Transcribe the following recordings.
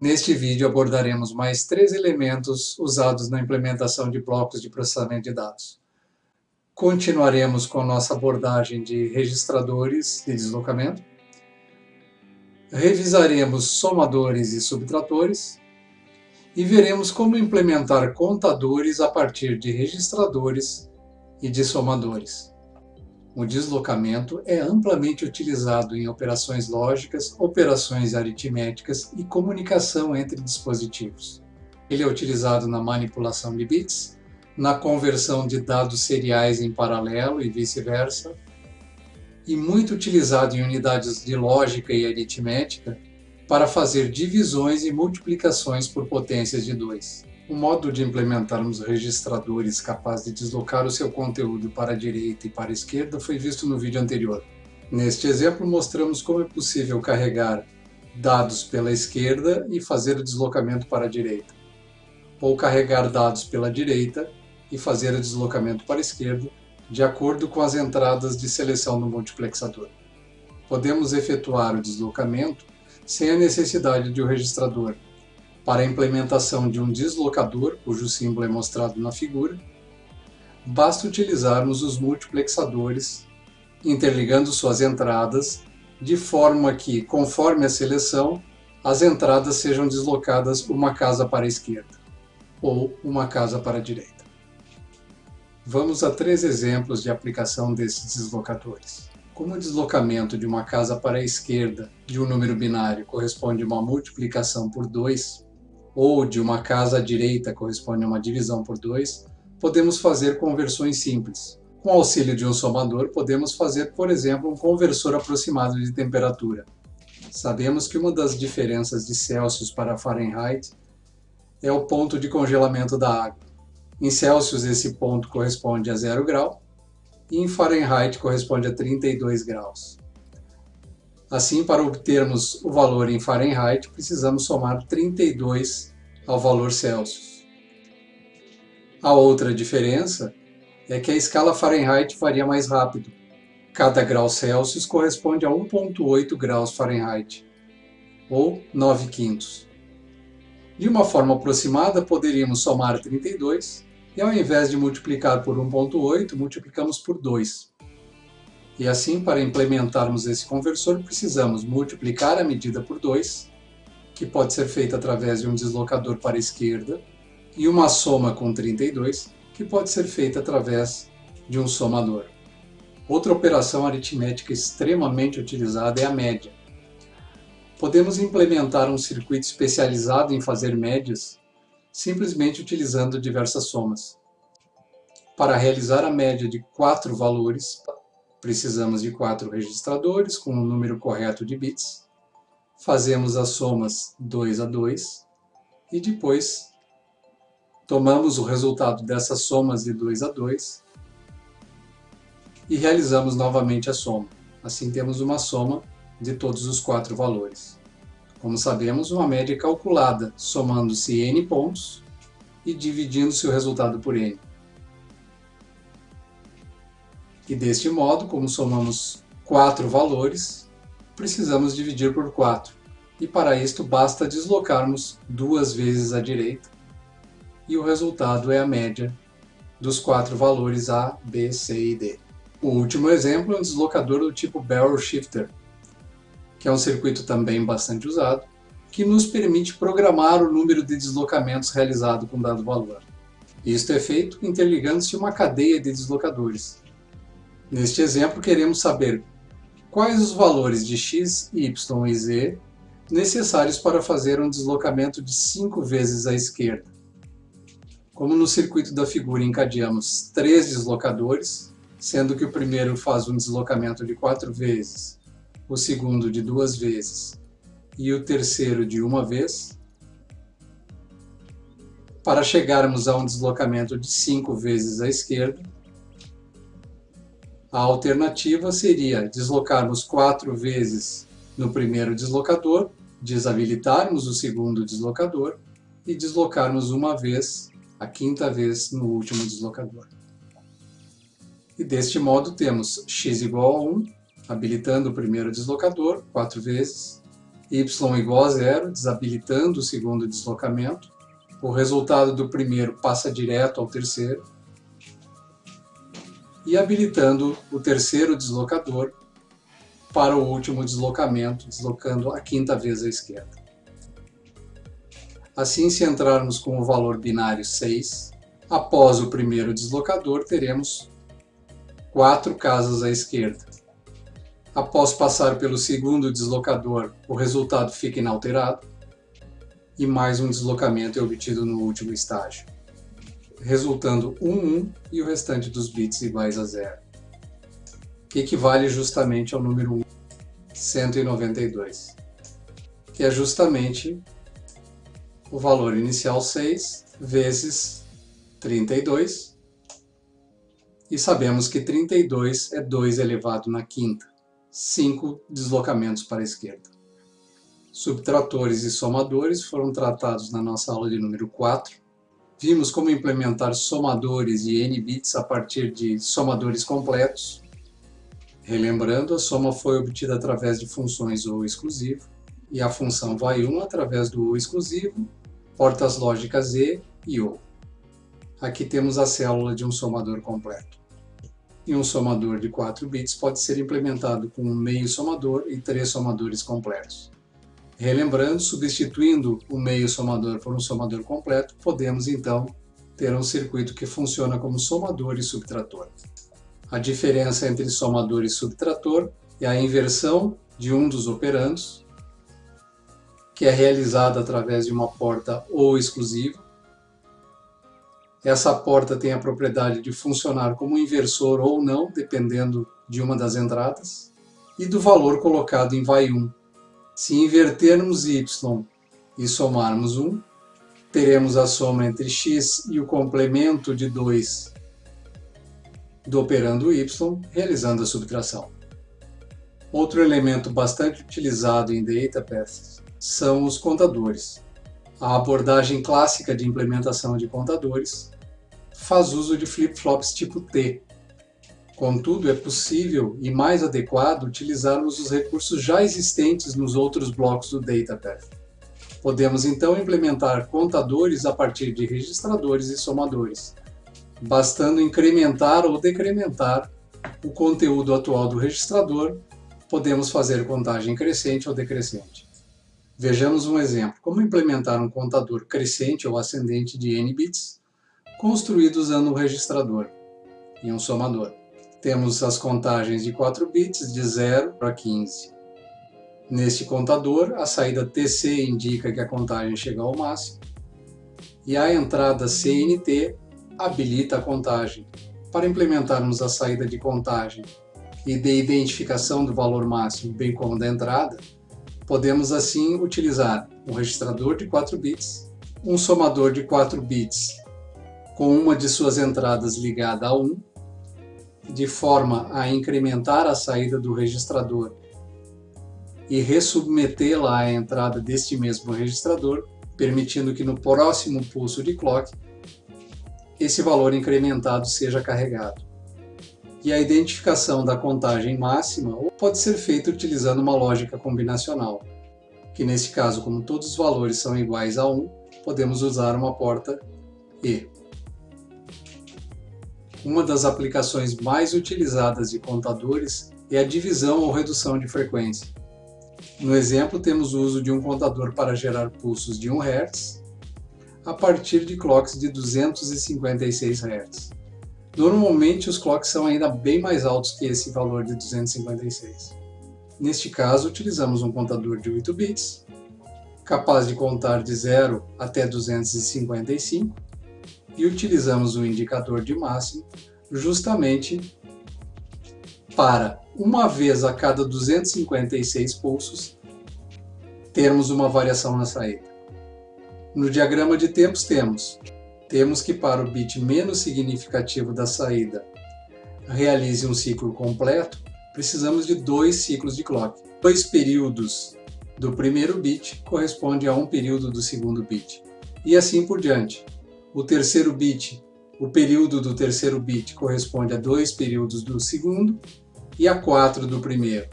Neste vídeo abordaremos mais 3 elementos usados na implementação de blocos de processamento de dados. Continuaremos com nossa abordagem de registradores de deslocamento. Revisaremos somadores e subtratores. E veremos como implementar contadores a partir de registradores e de somadores. O deslocamento é amplamente utilizado em operações lógicas, operações aritméticas e comunicação entre dispositivos. Ele é utilizado na manipulação de bits, na conversão de dados seriais em paralelo e vice-versa, e muito utilizado em unidades de lógica e aritmética para fazer divisões e multiplicações por potências de 2. O modo de implementarmos registradores capaz de deslocar o seu conteúdo para a direita e para a esquerda foi visto no vídeo anterior. Neste exemplo, mostramos como é possível carregar dados pela esquerda e fazer o deslocamento para a direita, ou carregar dados pela direita e fazer o deslocamento para a esquerda, de acordo com as entradas de seleção do multiplexador. Podemos efetuar o deslocamento sem a necessidade de um registrador. Para a implementação de um deslocador, cujo símbolo é mostrado na figura, basta utilizarmos os multiplexadores, interligando suas entradas, de forma que, conforme a seleção, as entradas sejam deslocadas uma casa para a esquerda, ou uma casa para a direita. Vamos a 3 exemplos de aplicação desses deslocadores. Como o deslocamento de uma casa para a esquerda de um número binário corresponde a uma multiplicação por 2, ou de uma casa à direita corresponde a uma divisão por 2, podemos fazer conversões simples. Com o auxílio de um somador, podemos fazer, por exemplo, um conversor aproximado de temperatura. Sabemos que uma das diferenças de Celsius para Fahrenheit é o ponto de congelamento da água. Em Celsius, esse ponto corresponde a 0 grau, e em Fahrenheit corresponde a 32 graus. Assim, para obtermos o valor em Fahrenheit, precisamos somar 32 ao valor Celsius. A outra diferença é que a escala Fahrenheit varia mais rápido. Cada grau Celsius corresponde a 1,8 graus Fahrenheit, ou 9/5. De uma forma aproximada, poderíamos somar 32 e, ao invés de multiplicar por 1,8, multiplicamos por 2. E assim, para implementarmos esse conversor, precisamos multiplicar a medida por 2, que pode ser feita através de um deslocador para a esquerda, e uma soma com 32, que pode ser feita através de um somador. Outra operação aritmética extremamente utilizada é a média. Podemos implementar um circuito especializado em fazer médias, simplesmente utilizando diversas somas. Para realizar a média de 4 valores, precisamos de 4 registradores com o número correto de bits. Fazemos as somas 2 a 2 e depois tomamos o resultado dessas somas de 2 a 2 e realizamos novamente a soma. Assim temos uma soma de todos os 4 valores. Como sabemos, uma média é calculada somando-se n pontos e dividindo-se o resultado por n. E deste modo, como somamos 4 valores, precisamos dividir por 4. E para isto basta deslocarmos 2 vezes à direita. E o resultado é a média dos 4 valores A, B, C e D. O último exemplo é um deslocador do tipo Barrel Shifter, que é um circuito também bastante usado, que nos permite programar o número de deslocamentos realizado com dado valor. Isto é feito interligando-se uma cadeia de deslocadores. Neste exemplo, queremos saber quais os valores de x, y e z necessários para fazer um deslocamento de 5 vezes à esquerda. Como no circuito da figura encadeamos 3 deslocadores, sendo que o primeiro faz um deslocamento de 4 vezes, o segundo de 2 vezes e o terceiro de 1 vez, para chegarmos a um deslocamento de 5 vezes à esquerda, a alternativa seria deslocarmos 4 vezes no primeiro deslocador, desabilitarmos o segundo deslocador e deslocarmos uma vez, a 5ª vez, no último deslocador. E deste modo temos x igual a 1, habilitando o primeiro deslocador 4 vezes, y igual a zero, desabilitando o segundo deslocamento. O resultado do primeiro passa direto ao terceiro. E habilitando o terceiro deslocador para o último deslocamento, deslocando a quinta vez à esquerda. Assim, se entrarmos com o valor binário 6, após o primeiro deslocador, teremos 4 casas à esquerda. Após passar pelo segundo deslocador, o resultado fica inalterado e mais um deslocamento é obtido no último estágio, resultando 1 e o restante dos bits iguais a 0, que equivale justamente ao número 1, 192, que é justamente o valor inicial 6 vezes 32, e sabemos que 32 é 2 elevado na quinta, 5 deslocamentos para a esquerda. Subtratores e somadores foram tratados na nossa aula de número 4. Vimos como implementar somadores de n bits a partir de somadores completos. Relembrando, a soma foi obtida através de funções OU exclusivo, e a função vai1 através do OU exclusivo, portas lógicas e OU. Aqui temos a célula de um somador completo. E um somador de 4 bits pode ser implementado com um meio somador e 3 somadores completos. Relembrando, substituindo o meio somador por um somador completo, podemos então ter um circuito que funciona como somador e subtrator. A diferença entre somador e subtrator é a inversão de um dos operandos, que é realizada através de uma porta OU exclusiva. Essa porta tem a propriedade de funcionar como inversor ou não, dependendo de uma das entradas, e do valor colocado em vai1. Se invertermos y e somarmos 1, teremos a soma entre x e o complemento de 2 do operando y, realizando a subtração. Outro elemento bastante utilizado em DataPath são os contadores. A abordagem clássica de implementação de contadores faz uso de flip-flops tipo T. Contudo, é possível e mais adequado utilizarmos os recursos já existentes nos outros blocos do DataPath. Podemos então implementar contadores a partir de registradores e somadores, bastando incrementar ou decrementar o conteúdo atual do registrador. Podemos fazer contagem crescente ou decrescente. Vejamos um exemplo: como implementar um contador crescente ou ascendente de n bits, construído usando um registrador e um somador. Temos as contagens de 4 bits de 0 a 15. Neste contador, a saída TC indica que a contagem chega ao máximo, e a entrada CNT habilita a contagem. Para implementarmos a saída de contagem e de identificação do valor máximo, bem como da entrada, podemos assim utilizar um registrador de 4 bits, um somador de 4 bits com uma de suas entradas ligada a 1, de forma a incrementar a saída do registrador e ressubmetê-la à entrada deste mesmo registrador, permitindo que no próximo pulso de clock esse valor incrementado seja carregado. E a identificação da contagem máxima pode ser feita utilizando uma lógica combinacional, que nesse caso, como todos os valores são iguais a 1, podemos usar uma porta E. Uma das aplicações mais utilizadas de contadores é a divisão ou redução de frequência. No exemplo, temos o uso de um contador para gerar pulsos de 1 Hz a partir de clocks de 256 Hz. Normalmente, os clocks são ainda bem mais altos que esse valor de 256. Neste caso, utilizamos um contador de 8 bits, capaz de contar de 0 até 255, e utilizamos o indicador de máximo justamente para, uma vez a cada 256 pulsos, termos uma variação na saída. No diagrama de tempos temos que para o bit menos significativo da saída realize um ciclo completo, precisamos de 2 ciclos de clock. 2 períodos do primeiro bit corresponde a 1 período do segundo bit, e assim por diante. O período do terceiro bit corresponde a 2 períodos do segundo e a 4 do primeiro.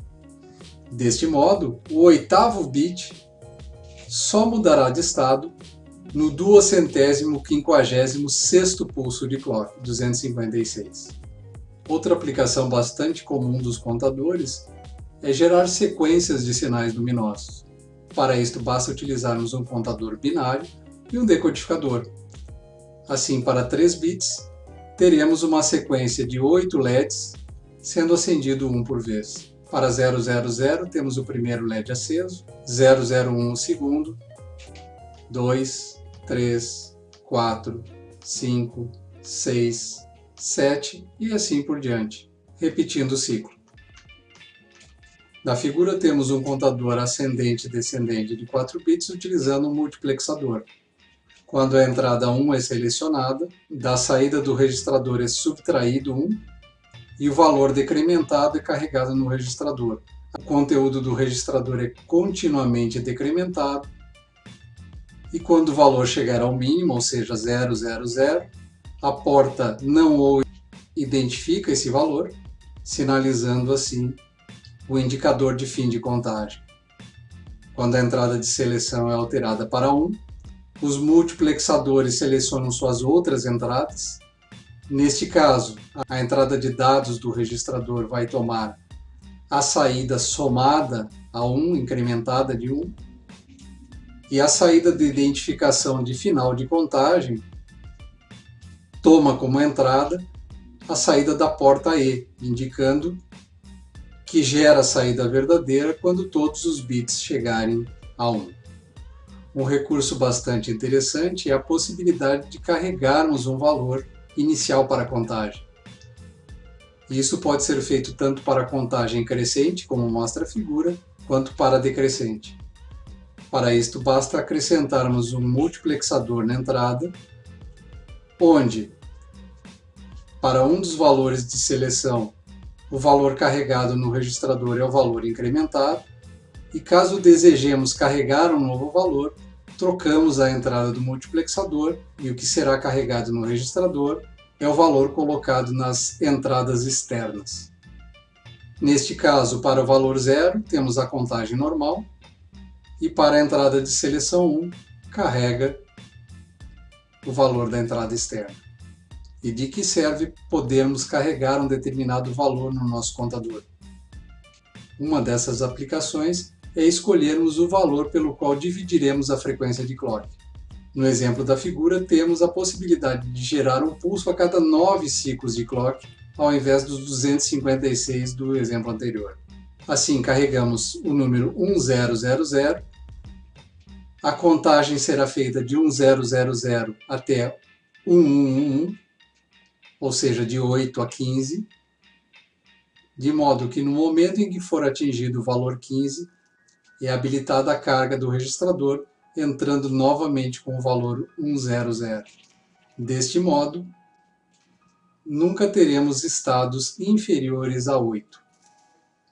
Deste modo, o oitavo bit só mudará de estado no 256º pulso de clock, 256. Outra aplicação bastante comum dos contadores é gerar sequências de sinais luminosos. Para isto, basta utilizarmos um contador binário e um decodificador. Assim, para 3 bits, teremos uma sequência de 8 LEDs, sendo acendido um por vez. Para 000, temos o primeiro LED aceso, 001 o segundo, 2, 3, 4, 5, 6, 7 e assim por diante, repetindo o ciclo. Na figura temos um contador ascendente e descendente de 4 bits utilizando um multiplexador. Quando a entrada 1 é selecionada, da saída do registrador é subtraído 1 e o valor decrementado é carregado no registrador. O conteúdo do registrador é continuamente decrementado e quando o valor chegar ao mínimo, ou seja, 000, a porta não ou identifica esse valor, sinalizando assim o indicador de fim de contagem. Quando a entrada de seleção é alterada para 1, os multiplexadores selecionam suas outras entradas. Neste caso, a entrada de dados do registrador vai tomar a saída somada a 1, incrementada de 1, e a saída de identificação de final de contagem toma como entrada a saída da porta E, indicando que gera a saída verdadeira quando todos os bits chegarem a 1. Um recurso bastante interessante é a possibilidade de carregarmos um valor inicial para a contagem. Isso pode ser feito tanto para a contagem crescente, como mostra a figura, quanto para a decrescente. Para isto, basta acrescentarmos um multiplexador na entrada, onde, para um dos valores de seleção, o valor carregado no registrador é o valor incrementado, e caso desejemos carregar um novo valor, trocamos a entrada do multiplexador e o que será carregado no registrador é o valor colocado nas entradas externas. Neste caso, para o valor 0, temos a contagem normal, e para a entrada de seleção 1, carrega o valor da entrada externa. E de que serve podermos carregar um determinado valor no nosso contador? Uma dessas aplicações é escolhermos o valor pelo qual dividiremos a frequência de clock. No exemplo da figura, temos a possibilidade de gerar um pulso a cada 9 ciclos de clock, ao invés dos 256 do exemplo anterior. Assim, carregamos o número 1000, a contagem será feita de 1000 até 1111, ou seja, de 8 a 15, de modo que no momento em que for atingido o valor 15, é habilitada a carga do registrador, entrando novamente com o valor 100. Deste modo, nunca teremos estados inferiores a 8.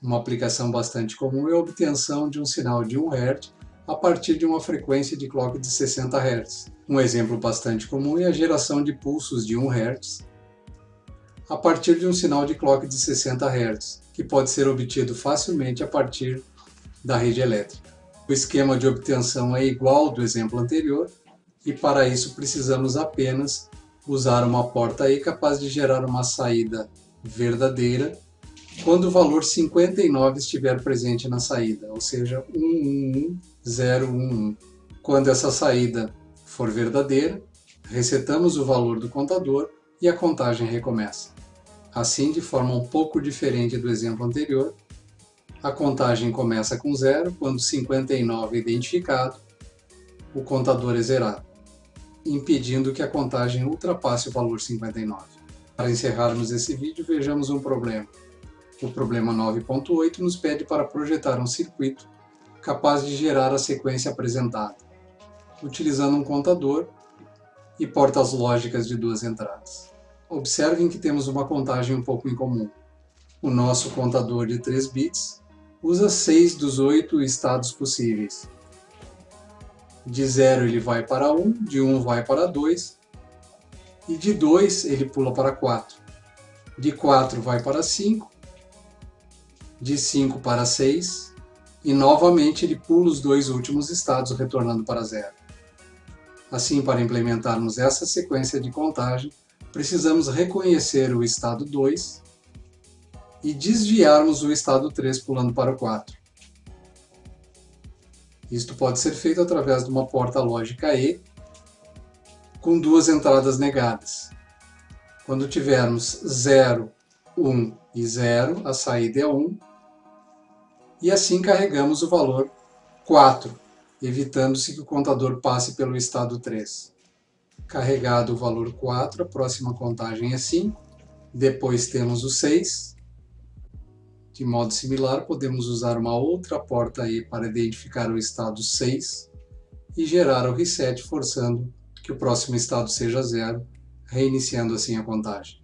Uma aplicação bastante comum é a obtenção de um sinal de 1 Hz a partir de uma frequência de clock de 60 Hz. Um exemplo bastante comum é a geração de pulsos de 1 Hz a partir de um sinal de clock de 60 Hz, que pode ser obtido facilmente a partir da rede elétrica. O esquema de obtenção é igual ao do exemplo anterior e para isso precisamos apenas usar uma porta E capaz de gerar uma saída verdadeira quando o valor 59 estiver presente na saída, ou seja, 111011. Quando essa saída for verdadeira, resetamos o valor do contador e a contagem recomeça. Assim, de forma um pouco diferente do exemplo anterior, a contagem começa com 0, quando 59 é identificado, o contador é zerado, impedindo que a contagem ultrapasse o valor 59. Para encerrarmos esse vídeo, vejamos um problema. O problema 9.8 nos pede para projetar um circuito capaz de gerar a sequência apresentada, utilizando um contador e portas lógicas de 2 entradas. Observem que temos uma contagem um pouco incomum. O nosso contador de 3 bits usa 6 dos 8 estados possíveis. De 0 ele vai para 1, de 1 vai para 2, e de 2 ele pula para 4. De 4 vai para 5, de 5 para 6, e novamente ele pula os dois últimos estados, retornando para zero. Assim, para implementarmos essa sequência de contagem, precisamos reconhecer o estado 2 e desviarmos o estado 3 pulando para o 4. Isto pode ser feito através de uma porta lógica E com duas entradas negadas. Quando tivermos 0, 1 e 0, a saída é 1, e assim carregamos o valor 4, evitando-se que o contador passe pelo estado 3. Carregado o valor 4, a próxima contagem é 5, depois temos o 6. De modo similar, podemos usar uma outra porta E para identificar o estado 6 e gerar o reset, forçando que o próximo estado seja 0, reiniciando assim a contagem.